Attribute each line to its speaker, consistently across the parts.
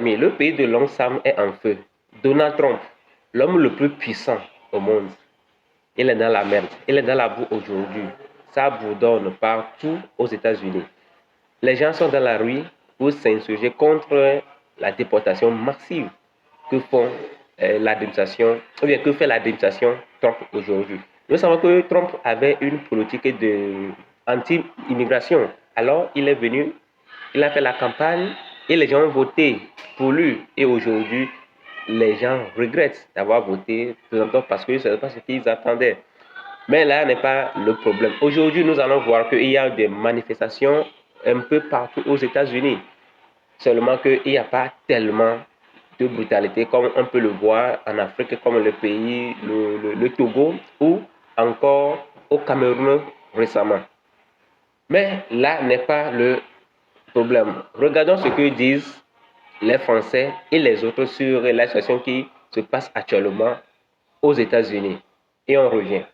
Speaker 1: Mais le pays de longue Sam est en feu. Donald Trump, l'homme le plus puissant au monde, il est dans la merde. Il est dans la boue aujourd'hui. Ça bourdonne partout aux États-Unis. Les gens sont dans la rue pour s'insurger contre la déportation massive que font l'administration, ou bien que fait l'administration Trump aujourd'hui. Nous savons que Trump avait une politique de anti-immigration. Alors, il est venu, il a fait la campagne et les gens ont voté pour lui. Et aujourd'hui, les gens regrettent d'avoir voté parce que ce n'est pas ce qu'ils attendaient. Mais là n'est pas le problème. Aujourd'hui, nous allons voir qu'il y a des manifestations un peu partout aux États-Unis. Seulement qu'il n'y a pas tellement de brutalité comme on peut le voir en Afrique, comme le pays, le Togo ou encore au Cameroun récemment. Mais là n'est pas le problème. Regardons ce que disent les Français et les autres sur la situation qui se passe actuellement aux États-Unis. Et on revient.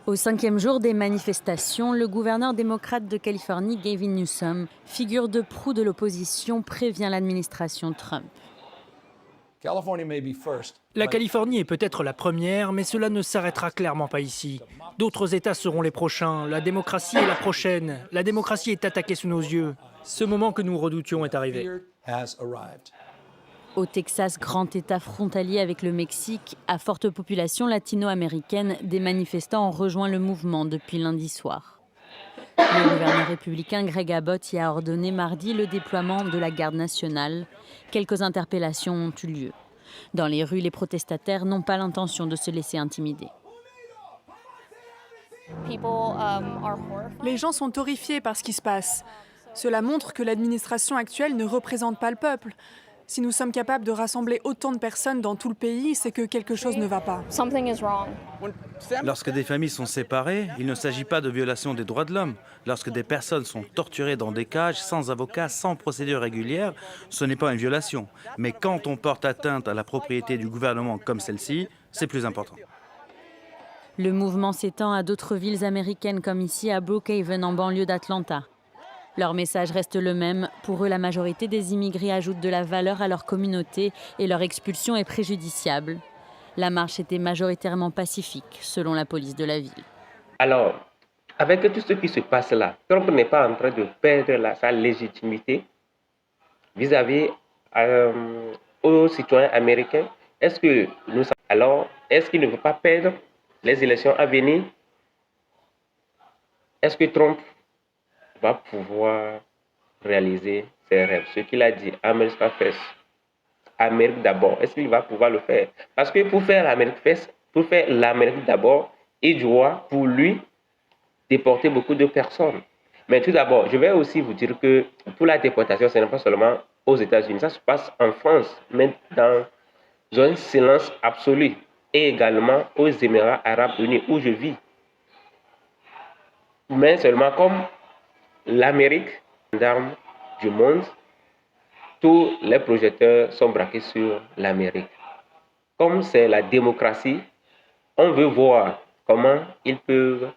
Speaker 2: Au 5e jour des manifestations, le gouverneur démocrate de Californie, Gavin Newsom, figure de proue de l'opposition, prévient l'administration Trump.
Speaker 3: La Californie est peut-être la première, mais cela ne s'arrêtera clairement pas ici. D'autres États seront les prochains. La démocratie est la prochaine. La démocratie est attaquée sous nos yeux. Ce moment que nous redoutions est arrivé.
Speaker 2: Au Texas, grand État frontalier avec le Mexique, à forte population latino-américaine, des manifestants ont rejoint le mouvement depuis lundi soir. Le gouverneur républicain Greg Abbott y a ordonné mardi le déploiement de la garde nationale. Quelques interpellations ont eu lieu. Dans les rues, les protestataires n'ont pas l'intention de se laisser intimider.
Speaker 4: Les gens sont horrifiés par ce qui se passe. Cela montre que l'administration actuelle ne représente pas le peuple. Si nous sommes capables de rassembler autant de personnes dans tout le pays, c'est que quelque chose ne va pas.
Speaker 5: Lorsque des familles sont séparées, il ne s'agit pas de violation des droits de l'homme. Lorsque des personnes sont torturées dans des cages, sans avocat, sans procédure régulière, ce n'est pas une violation. Mais quand on porte atteinte à la propriété du gouvernement comme celle-ci, c'est plus important.
Speaker 2: Le mouvement s'étend à d'autres villes américaines comme ici à Brookhaven en banlieue d'Atlanta. Leur message reste le même. Pour eux, la majorité des immigrés ajoutent de la valeur à leur communauté et leur expulsion est préjudiciable. La marche était majoritairement pacifique, selon la police de la ville.
Speaker 1: Alors, avec tout ce qui se passe là, Trump n'est pas en train de perdre sa légitimité vis-à-vis aux citoyens américains. Est-ce qu'il ne veut pas perdre les élections à venir? Est-ce que Trump va pouvoir réaliser ses rêves? Ce qu'il a dit, America First, Amérique d'abord, est-ce qu'il va pouvoir le faire? Parce que pour faire l'Amérique First, pour faire l'Amérique d'abord, il doit, pour lui, déporter beaucoup de personnes. Mais tout d'abord, je vais aussi vous dire que pour la déportation, ce n'est pas seulement aux États-Unis, ça se passe en France, mais dans un silence absolu, et également aux Émirats arabes unis où je vis. Mais seulement comme l'Amérique d'armes du monde, tous les projecteurs sont braqués sur l'Amérique. Comme c'est la démocratie, on veut voir comment ils peuvent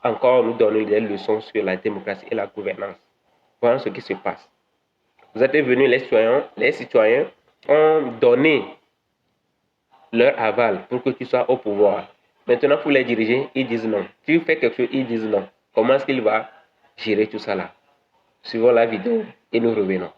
Speaker 1: encore nous donner des leçons sur la démocratie et la gouvernance. Voilà ce qui se passe. Vous êtes venus, les citoyens ont donné leur aval pour que tu sois au pouvoir. Maintenant, pour les diriger, ils disent non. Tu fais quelque chose, ils disent non. Comment est-ce qu'il va gérer tout ça là? Suivons la vidéo et nous revenons.